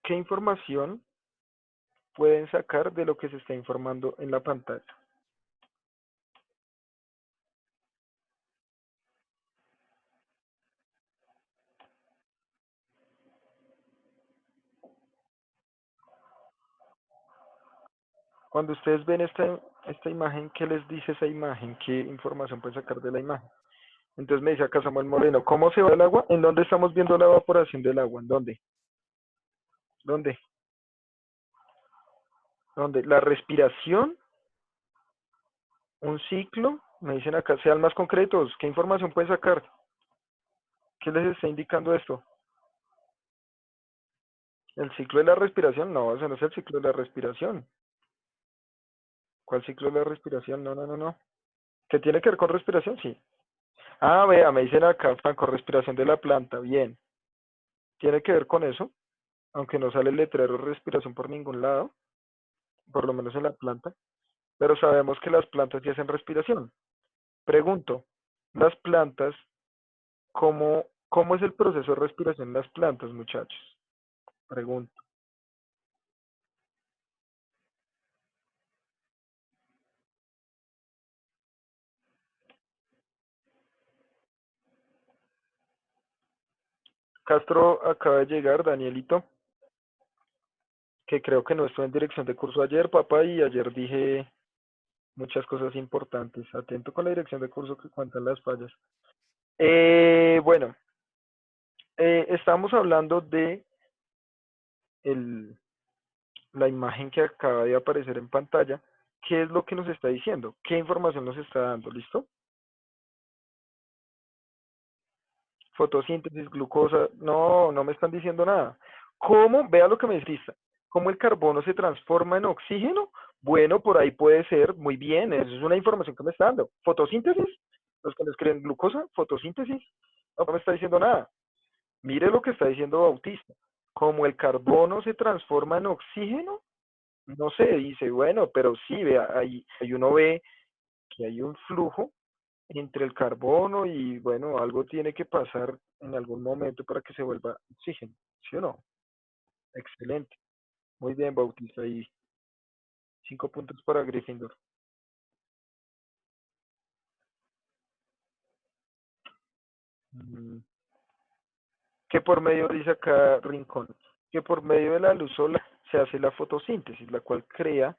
¿Qué información pueden sacar de lo que se está informando en la pantalla? Cuando ustedes ven esta imagen, ¿qué les dice esa imagen? ¿Qué información pueden sacar de la imagen? Entonces me dice acá Samuel Moreno, ¿cómo se va el agua? ¿En dónde estamos viendo la evaporación del agua? ¿En dónde? ¿Dónde? ¿Dónde? La respiración, un ciclo. Me dicen acá, sean más concretos. ¿Qué información pueden sacar? ¿Qué les está indicando esto? ¿El ciclo de la respiración? No, ese no es el ciclo de la respiración. ¿Cuál ciclo de la respiración? No, no, no, no. ¿Qué tiene que ver con respiración? Sí. Ah, vea, me dicen acá, Franco, respiración de la planta. Bien. Tiene que ver con eso, aunque no sale el letrero de respiración por ningún lado, por lo menos en la planta, pero sabemos que las plantas sí hacen respiración. Pregunto, las plantas, ¿cómo es el proceso de respiración en las plantas, muchachos? Pregunto. Castro acaba de llegar, Danielito, que creo que no estuvo en dirección de curso ayer, papá, y ayer dije muchas cosas importantes. Atento con la dirección de curso que cuentan las fallas. Bueno, estamos hablando de el, la imagen que acaba de aparecer en pantalla. ¿Qué es lo que nos está diciendo? ¿Qué información nos está dando? ¿Listo? Fotosíntesis, glucosa, no, no me están diciendo nada. ¿Cómo? Vea lo que me dice. ¿Cómo el carbono se transforma en oxígeno? Bueno, por ahí puede ser, muy bien, eso es una información que me está dando. ¿Fotosíntesis? Los que nos creen glucosa, fotosíntesis, no me está diciendo nada. Mire lo que está diciendo Bautista. Como el carbono se transforma en oxígeno, no se dice, bueno, pero sí, vea, ahí uno ve que hay un flujo entre el carbono y bueno, algo tiene que pasar en algún momento para que se vuelva oxígeno, ¿sí o no? Excelente. Muy bien, Bautista. Y 5 puntos para Gryffindor. Mm, que por medio, dice acá Rincón, que por medio de la luz solar se hace la fotosíntesis, la cual crea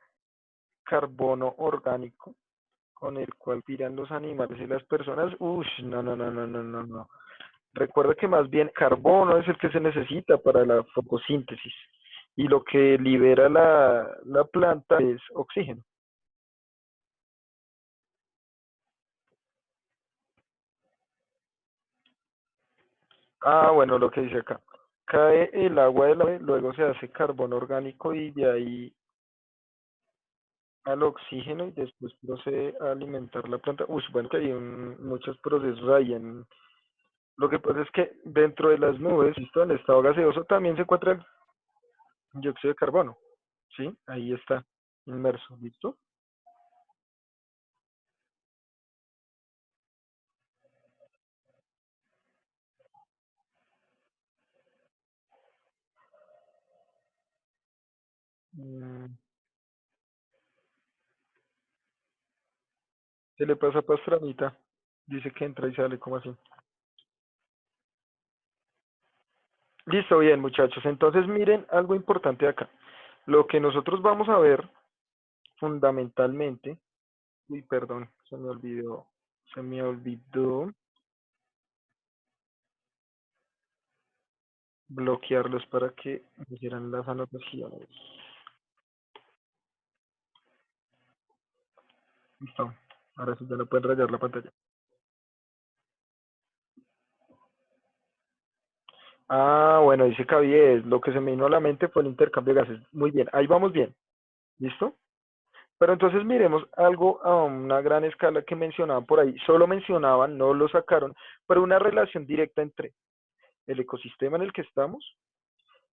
carbono orgánico con el cual piran los animales y las personas. Uy, no, no, no, no, no, no, no. Recuerda que más bien carbono es el que se necesita para la fotosíntesis y lo que libera la planta es oxígeno. Ah, bueno, lo que dice acá. Cae el agua del ave, luego se hace carbono orgánico y de ahí al oxígeno y después procede a alimentar la planta. Uy, bueno, que hay muchos procesos ahí en... Lo que pasa es que dentro de las nubes, ¿listo? En el estado gaseoso también se encuentra el dióxido de carbono, ¿sí? Ahí está, inmerso, ¿listo? Mm, Se le pasa a Pastramita. Dice que entra y sale, como así? Listo, bien, muchachos. Entonces, miren algo importante acá. Lo que nosotros vamos a ver fundamentalmente, uy, perdón, se me olvidó bloquearlos para que hicieran las anotaciones. Listo. Ahora sí ya no pueden rayar la pantalla. Ah, bueno, dice Cavies, lo que se me vino a la mente fue el intercambio de gases. Muy bien, ahí vamos bien. ¿Listo? Pero entonces miremos algo a una gran escala que mencionaban por ahí. Solo mencionaban, no lo sacaron, pero una relación directa entre el ecosistema en el que estamos,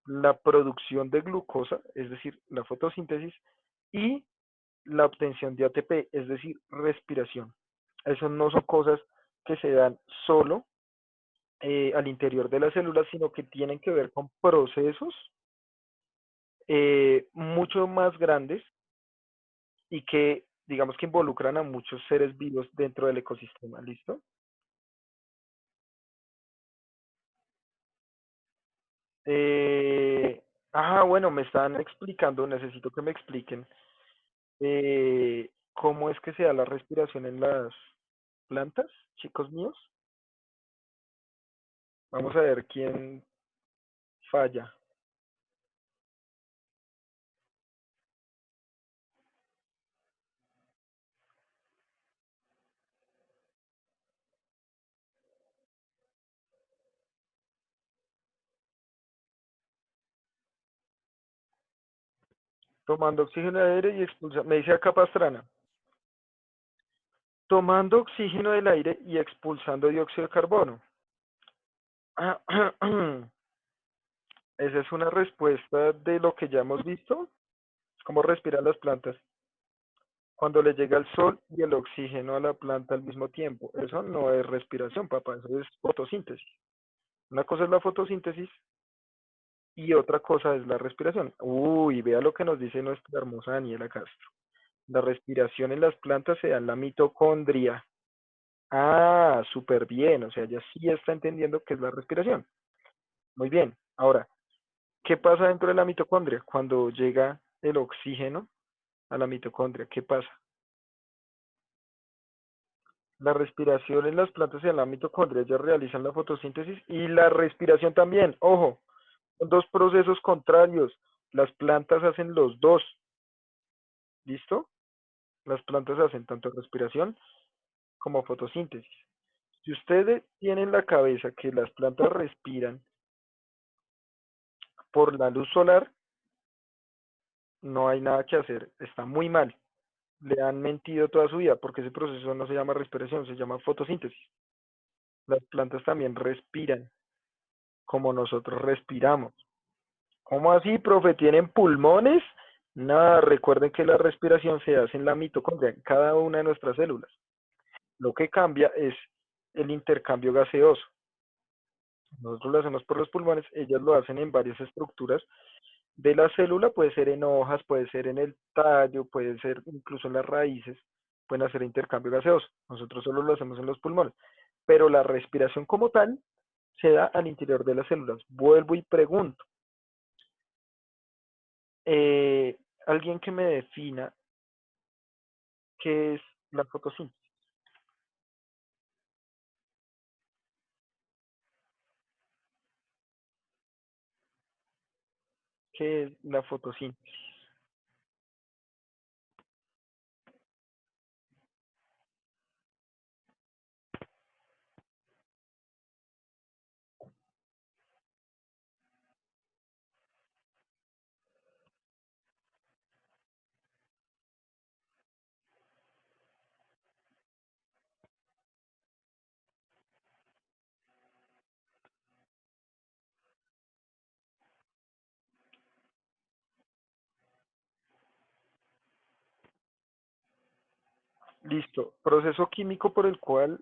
la producción de glucosa, es decir, la fotosíntesis, y la obtención de ATP, es decir, respiración. Eso no son cosas que se dan solo al interior de las células, sino que tienen que ver con procesos mucho más grandes y que, digamos que involucran a muchos seres vivos dentro del ecosistema, ¿listo? Eh, bueno, me están explicando, necesito que me expliquen cómo es que se da la respiración en las plantas, chicos míos. Vamos a ver quién falla. Tomando oxígeno del aire y expulsando, me dice acá Pastrana, tomando oxígeno del aire y expulsando dióxido de carbono. Esa es una respuesta de lo que ya hemos visto, es como respiran las plantas cuando le llega el sol y el oxígeno a la planta al mismo tiempo. Eso no es respiración, papá, eso es fotosíntesis. Una cosa es la fotosíntesis y otra cosa es la respiración. Uy, vea lo que nos dice nuestra hermosa Daniela Castro. La respiración en las plantas se da en la mitocondria. Ah, súper bien, o sea, ya sí está entendiendo qué es la respiración. Muy bien. Ahora, ¿qué pasa dentro de la mitocondria? Cuando llega el oxígeno a la mitocondria, ¿qué pasa? La respiración en las plantas y en la mitocondria, ellas realizan la fotosíntesis y la respiración también. Ojo, son dos procesos contrarios. Las plantas hacen los dos, ¿listo? Las plantas hacen tanto respiración como fotosíntesis. Si ustedes tienen en la cabeza que las plantas respiran por la luz solar, no hay nada que hacer, está muy mal. Le han mentido toda su vida porque ese proceso no se llama respiración, se llama fotosíntesis. Las plantas también respiran como nosotros respiramos. ¿Cómo así, profe? ¿Tienen pulmones? Nada, recuerden que la respiración se hace en la mitocondria, en cada una de nuestras células. Lo que cambia es el intercambio gaseoso. Nosotros lo hacemos por los pulmones, ellas lo hacen en varias estructuras de la célula, puede ser en hojas, puede ser en el tallo, puede ser incluso en las raíces, pueden hacer intercambio gaseoso. Nosotros solo lo hacemos en los pulmones. Pero la respiración como tal se da al interior de las células. Vuelvo y pregunto, eh, alguien que me defina qué es la fotosíntesis, qué es la fotosíntesis. Listo, proceso químico por el cual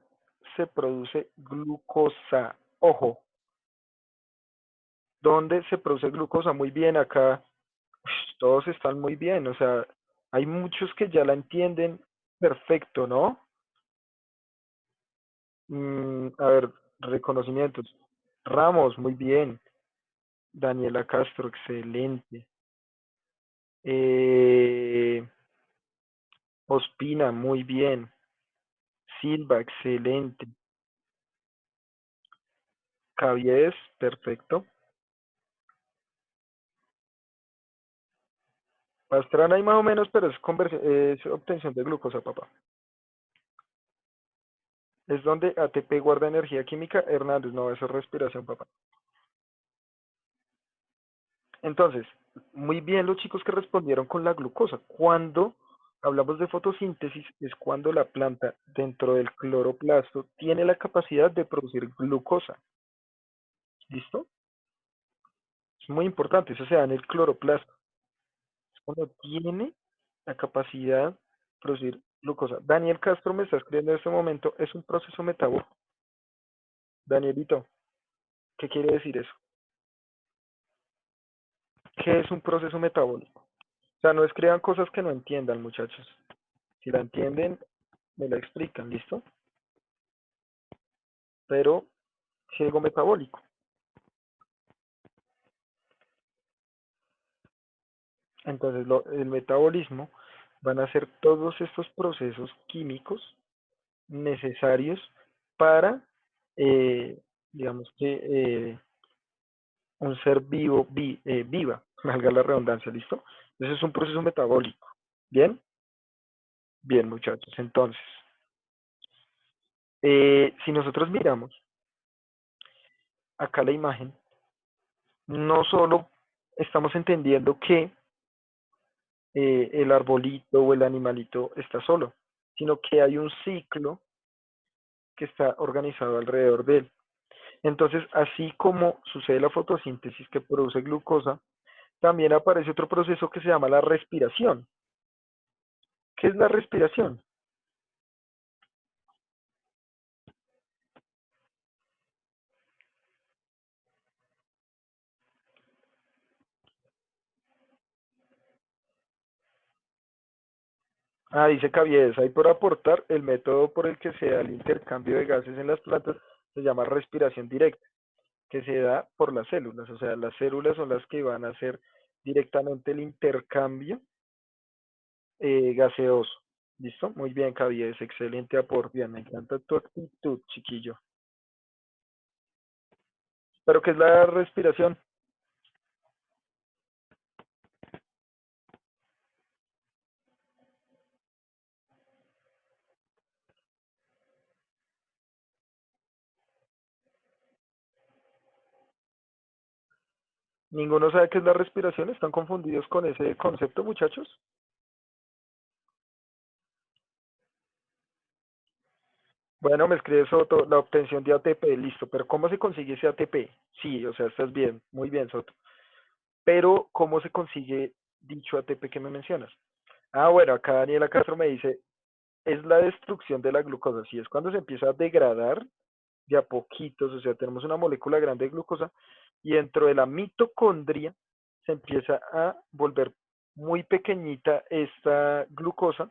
se produce glucosa. Ojo, ¿dónde se produce glucosa? Muy bien, acá todos están muy bien, o sea, hay muchos que ya la entienden perfecto, ¿no? A ver, reconocimientos. Ramos, muy bien. Daniela Castro, excelente. Eh, Ospina, muy bien. Silva, excelente. Cavies, perfecto. Pastrana hay más o menos, pero es obtención de glucosa, papá. Es donde ATP guarda energía química. Hernández, no, eso es respiración, papá. Entonces, muy bien los chicos que respondieron con la glucosa. Cuando hablamos de fotosíntesis, es cuando la planta dentro del cloroplasto tiene la capacidad de producir glucosa. ¿Listo? Es muy importante, eso se da en el cloroplasto. Es cuando tiene la capacidad de producir glucosa. Daniel Castro me está escribiendo en este momento, es un proceso metabólico. Danielito, ¿qué quiere decir eso? ¿qué es un proceso metabólico? O sea, no escriban cosas que no entiendan, muchachos. Si la entienden, me la explican, ¿listo? Pero, ¿qué es algo metabólico? Entonces, el metabolismo van a ser todos estos procesos químicos necesarios para, eh, digamos que, un ser vivo viva, valga la redundancia, ¿listo? Ese es un proceso metabólico. ¿Bien? Bien, muchachos. Entonces, si nosotros miramos acá la imagen, no solo estamos entendiendo que el arbolito o el animalito está solo, sino que hay un ciclo que está organizado alrededor de él. Entonces, así como sucede la fotosíntesis que produce glucosa, también aparece otro proceso que se llama la respiración. ¿Qué es la respiración? Ah, dice Caviedes, hay por aportar el método por el que se da el intercambio de gases en las plantas, se llama respiración directa, que se da por las células, o sea, las células son las que van a hacer directamente el intercambio gaseoso. ¿Listo? Muy bien, Caviedes, excelente aporte, bien, me encanta tu actitud, chiquillo. ¿Pero qué es la respiración? ¿Ninguno sabe qué es la respiración? ¿Están confundidos con ese concepto, muchachos? Bueno, me escribe Soto, la obtención de ATP, listo, pero ¿cómo se consigue ese ATP? Sí, o sea, estás bien, muy bien, Soto. Pero, ¿cómo se consigue dicho ATP que me mencionas? Ah, bueno, acá Daniela Castro me dice, es la destrucción de la glucosa, sí, es cuando se empieza a degradar de a poquitos, o sea, tenemos una molécula grande de glucosa y dentro de la mitocondria se empieza a volver muy pequeñita esta glucosa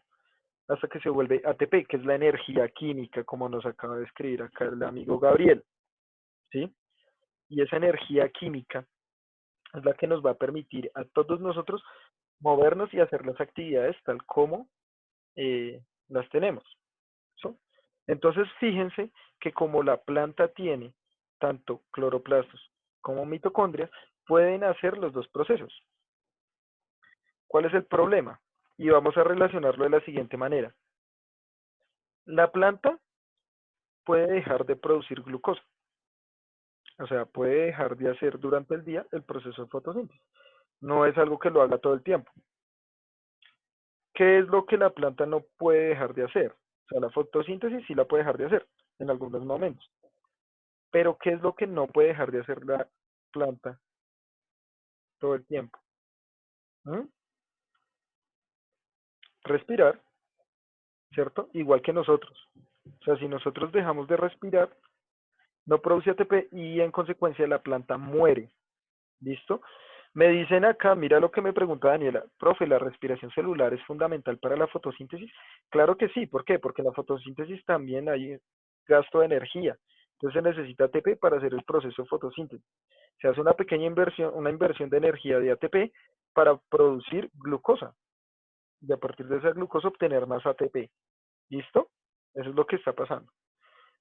hasta que se vuelve ATP, que es la energía química, como nos acaba de escribir acá el amigo Gabriel, ¿sí? Y esa energía química es la que nos va a permitir a todos nosotros movernos y hacer las actividades tal como las tenemos, ¿sí? Entonces, fíjense que como la planta tiene tanto cloroplastos como mitocondrias, pueden hacer los dos procesos. ¿Cuál es el problema? Y vamos a relacionarlo de la siguiente manera. La planta puede dejar de producir glucosa, o sea, puede dejar de hacer durante el día el proceso de fotosíntesis. No es algo que lo haga todo el tiempo. ¿Qué es lo que la planta no puede dejar de hacer? O sea, la fotosíntesis sí la puede dejar de hacer en algunos momentos. Pero ¿qué es lo que no puede dejar de hacer la planta todo el tiempo? ¿Mm? Respirar, ¿cierto? Igual que nosotros. O sea, si nosotros dejamos de respirar, no produce ATP y en consecuencia la planta muere. ¿Listo? Me dicen acá, mira lo que me pregunta Daniela, profe, ¿la respiración celular es fundamental para la fotosíntesis? Claro que sí, ¿por qué? Porque en la fotosíntesis también hay gasto de energía. Entonces se necesita ATP para hacer el proceso de fotosíntesis. Se hace una pequeña inversión, una inversión de energía de ATP para producir glucosa y a partir de esa glucosa obtener más ATP. ¿Listo? Eso es lo que está pasando.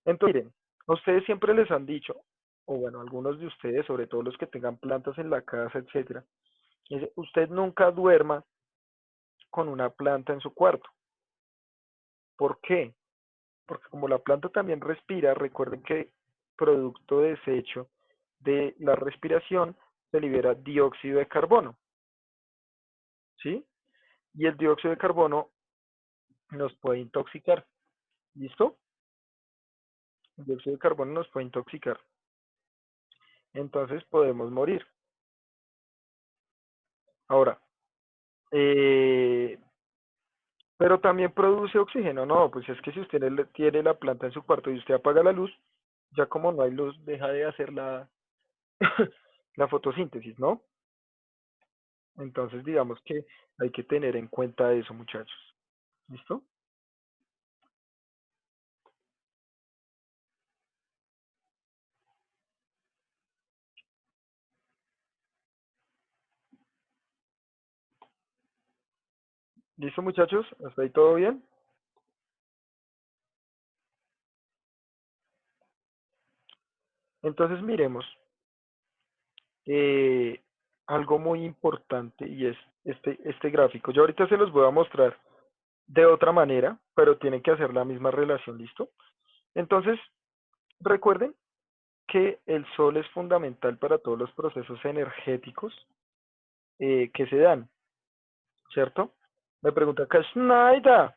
Entonces, miren, a ustedes siempre les han dicho, o bueno, algunos de ustedes, sobre todo los que tengan plantas en la casa, etcétera, dice, usted nunca duerma con una planta en su cuarto. ¿Por qué? Porque como la planta también respira, recuerden que producto de desecho de la respiración se libera dióxido de carbono, ¿sí? Y el dióxido de carbono nos puede intoxicar. ¿Listo? El dióxido de carbono nos puede intoxicar. Entonces podemos morir. Ahora, eh, pero también produce oxígeno. No, pues es que si usted tiene la planta en su cuarto y usted apaga la luz, ya como no hay luz, deja de hacer la, la fotosíntesis, ¿no? Entonces, digamos que hay que tener en cuenta eso, muchachos. ¿Listo? ¿Listo, muchachos? ¿Hasta ahí todo bien? Entonces, miremos eh, algo muy importante y es este gráfico. Yo ahorita se los voy a mostrar de otra manera, pero tienen que hacer la misma relación, ¿listo? Entonces, recuerden que el sol es fundamental para todos los procesos energéticos que se dan, ¿cierto? Me pregunta acá, Schneider,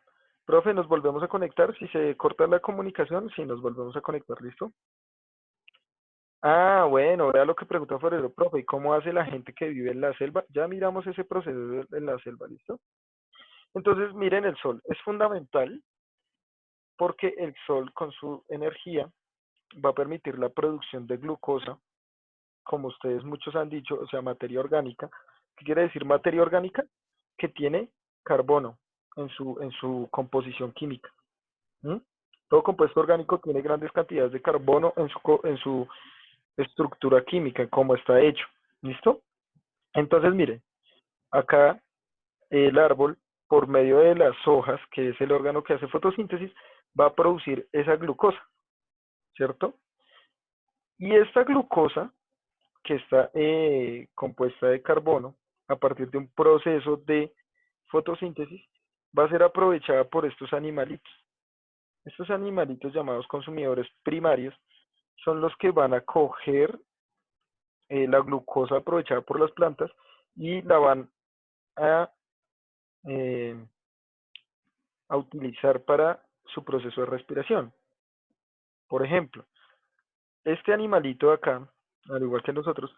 profe, ¿nos volvemos a conectar? Si se corta la comunicación, sí, nos volvemos a conectar, ¿listo? Ah, bueno, vea lo que pregunta Forero, profe, ¿y cómo hace la gente que vive en la selva? Ya miramos ese proceso en la selva, ¿listo? Entonces, miren el sol, es fundamental porque el sol con su energía va a permitir la producción de glucosa, como ustedes muchos han dicho, o sea, materia orgánica. ¿Qué quiere decir materia orgánica? Que tiene carbono en su composición química. ¿M? Todo compuesto orgánico tiene grandes cantidades de carbono en su estructura química, como está hecho. ¿Listo? Entonces, miren, acá el árbol, por medio de las hojas, que es el órgano que hace fotosíntesis, va a producir esa glucosa, ¿cierto? Y esta glucosa, que está compuesta de carbono, a partir de un proceso de fotosíntesis, va a ser aprovechada por estos animalitos. Estos animalitos llamados consumidores primarios son los que van a coger la glucosa aprovechada por las plantas y la van a, eh, a utilizar para su proceso de respiración. Por ejemplo, este animalito de acá, al igual que nosotros,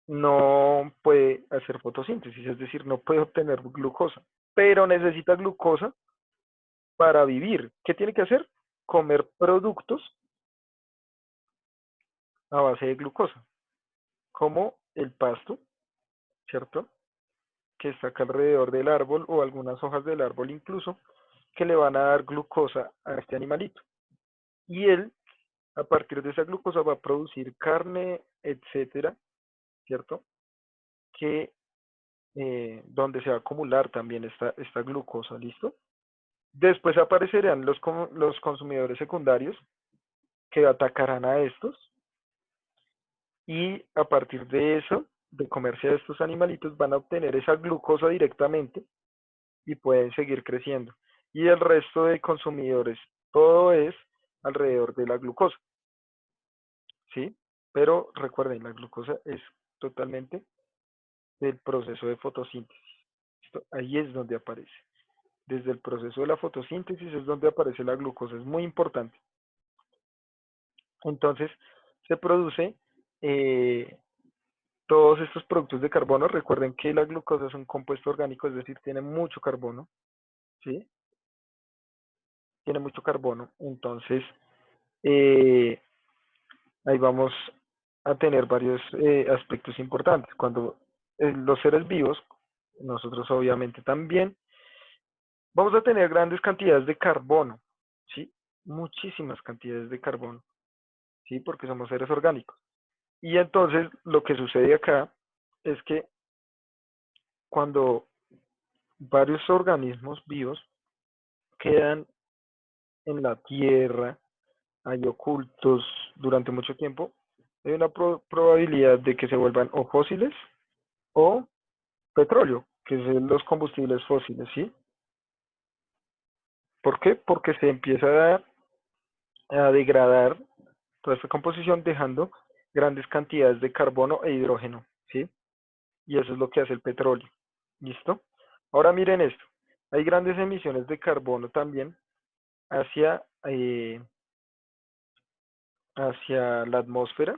no puede hacer fotosíntesis, es decir, no puede obtener glucosa, pero necesita glucosa para vivir. ¿Qué tiene que hacer? Comer productos a base de glucosa, como el pasto, ¿cierto? Que está acá alrededor del árbol o algunas hojas del árbol incluso, que le van a dar glucosa a este animalito. Y él, a partir de esa glucosa, va a producir carne, etcétera, ¿cierto? Que donde se va a acumular también esta glucosa, ¿listo? Después aparecerán los consumidores secundarios que atacarán a estos y a partir de eso, de comerse a estos animalitos, van a obtener esa glucosa directamente y pueden seguir creciendo. Y el resto de consumidores, todo es alrededor de la glucosa, ¿sí? Pero recuerden, la glucosa es totalmente del proceso de fotosíntesis. Ahí es donde aparece. Desde el proceso de la fotosíntesis es donde aparece la glucosa, es muy importante. Entonces, se produce todos estos productos de carbono. Recuerden que la glucosa es un compuesto orgánico, es decir, tiene mucho carbono, ¿sí? Tiene mucho carbono. Entonces, eh, ahí vamos a tener varios aspectos importantes. Cuando los seres vivos, nosotros obviamente también, vamos a tener grandes cantidades de carbono, ¿sí? Muchísimas cantidades de carbono, ¿sí? Porque somos seres orgánicos. Y entonces lo que sucede acá es que cuando varios organismos vivos quedan en la tierra, hay ocultos durante mucho tiempo, hay una probabilidad de que se vuelvan o fósiles o petróleo, que son los combustibles fósiles, ¿sí? ¿Por qué? Porque se empieza a degradar toda esta composición dejando grandes cantidades de carbono e hidrógeno, ¿sí? Y eso es lo que hace el petróleo. ¿Listo? Ahora miren esto. Hay grandes emisiones de carbono también hacia, hacia la atmósfera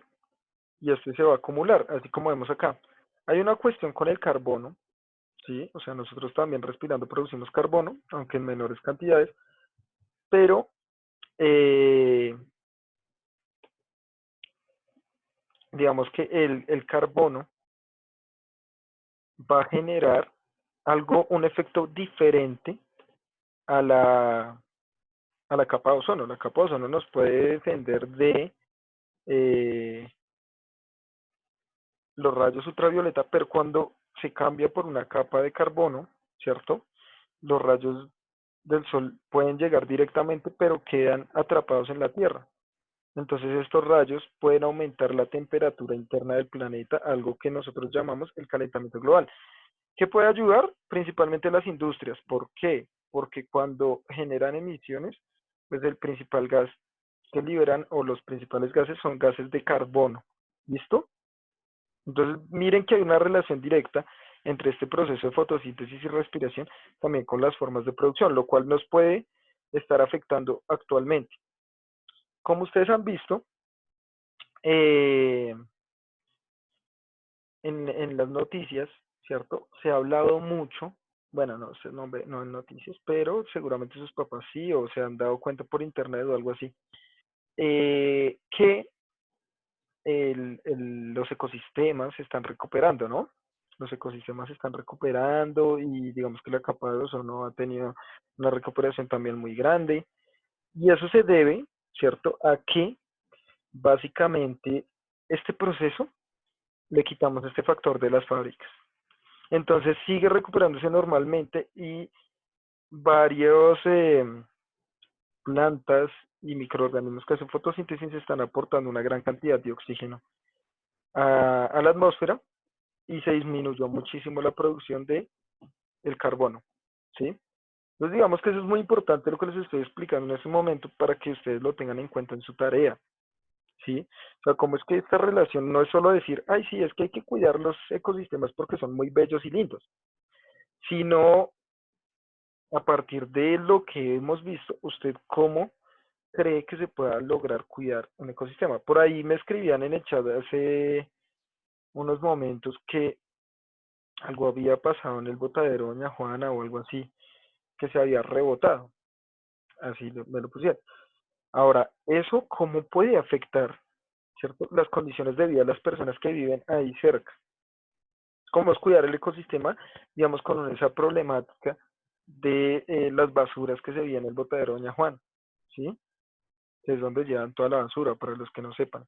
y este se va a acumular, así como vemos acá. Hay una cuestión con el carbono, ¿sí? O sea, nosotros también respirando producimos carbono, aunque en menores cantidades, pero eh, digamos que el carbono va a generar algo, un efecto diferente a la capa de ozono. La capa de ozono nos puede defender de los rayos ultravioleta, pero cuando se cambia por una capa de carbono, ¿cierto? Los rayos del sol pueden llegar directamente, pero quedan atrapados en la Tierra. Entonces estos rayos pueden aumentar la temperatura interna del planeta, algo que nosotros llamamos el calentamiento global. ¿Qué puede ayudar? Principalmente las industrias. ¿Por qué? Porque cuando generan emisiones, pues el principal gas que liberan o los principales gases son gases de carbono. ¿Listo? Entonces, miren que hay una relación directa entre este proceso de fotosíntesis y respiración también con las formas de producción, lo cual nos puede estar afectando actualmente. Como ustedes han visto, eh, en las noticias, ¿cierto? Se ha hablado mucho, bueno, no sé, no en noticias, pero seguramente sus papás sí, o se han dado cuenta por internet o algo así, que los ecosistemas se están recuperando, ¿no? Los ecosistemas se están recuperando y digamos que la capa de ozono ha tenido una recuperación también muy grande. Y eso se debe, ¿cierto?, a que básicamente este proceso le quitamos este factor de las fábricas. Entonces sigue recuperándose normalmente y varios plantas y microorganismos que hacen fotosíntesis están aportando una gran cantidad de oxígeno a la atmósfera y se disminuyó muchísimo la producción de el carbono, ¿sí? Entonces digamos que eso es muy importante lo que les estoy explicando en este momento para que ustedes lo tengan en cuenta en su tarea, ¿sí? O sea, como es que esta relación no es solo decir, ay, sí, es que hay que cuidar los ecosistemas porque son muy bellos y lindos, sino a partir de lo que hemos visto, usted cómo cree que se pueda lograr cuidar un ecosistema. Por ahí me escribían en el chat hace unos momentos que algo había pasado en el botadero Doña Juana o algo así, que se había rebotado, así me lo pusieron. Ahora, ¿eso cómo puede afectar, cierto, las condiciones de vida de las personas que viven ahí cerca? ¿Cómo es cuidar el ecosistema, digamos, con esa problemática de las basuras que se veían en el botadero Doña Juana? ¿Sí? Que es donde llevan toda la basura, para los que no sepan.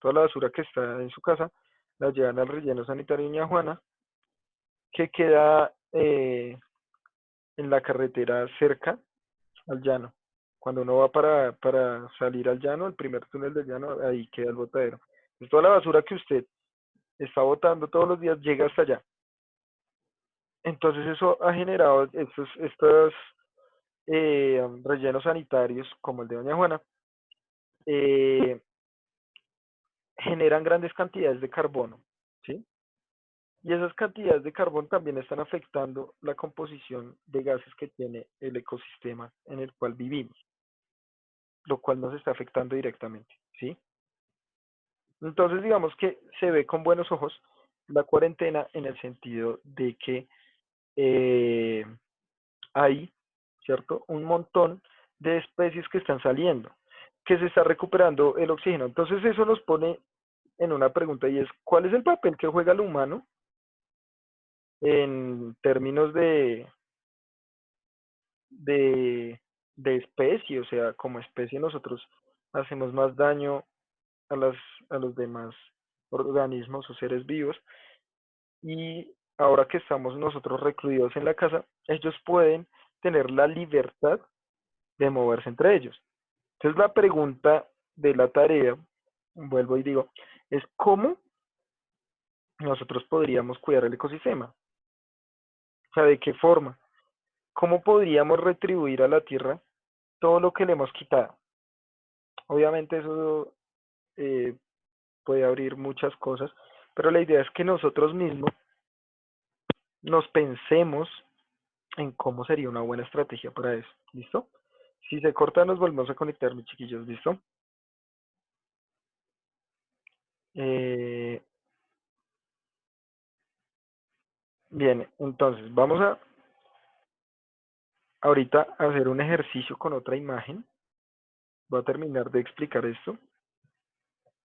Toda la basura que está en su casa la llevan al relleno sanitario Doña Juana, que queda en la carretera cerca al llano. Cuando uno va para salir al llano, el primer túnel del llano, ahí queda el botadero. Entonces, toda la basura que usted está botando todos los días llega hasta allá. Entonces eso ha generado estos rellenos sanitarios, como el de Doña Juana, eh, generan grandes cantidades de carbono, ¿sí? Y esas cantidades de carbón también están afectando la composición de gases que tiene el ecosistema en el cual vivimos, lo cual nos está afectando directamente, ¿sí? Entonces, digamos que se ve con buenos ojos la cuarentena en el sentido de que eh, hay, ¿cierto? Un montón de especies que están saliendo, que se está recuperando el oxígeno. Entonces, eso nos pone en una pregunta y es, ¿cuál es el papel que juega el humano en términos de, de especie? O sea, como especie nosotros hacemos más daño a, las, a los demás organismos o seres vivos y ahora que estamos nosotros recluidos en la casa, ellos pueden tener la libertad de moverse entre ellos. Entonces la pregunta de la tarea, vuelvo y digo, es cómo nosotros podríamos cuidar el ecosistema. O sea, de qué forma, cómo podríamos retribuir a la Tierra todo lo que le hemos quitado. Obviamente eso eh, puede abrir muchas cosas, pero la idea es que nosotros mismos nos pensemos en cómo sería una buena estrategia para eso. ¿Listo? Si se corta, nos volvemos a conectar, mis chiquillos. ¿Listo? Eh, bien, entonces vamos a ahorita a hacer un ejercicio con otra imagen. Voy a terminar de explicar esto.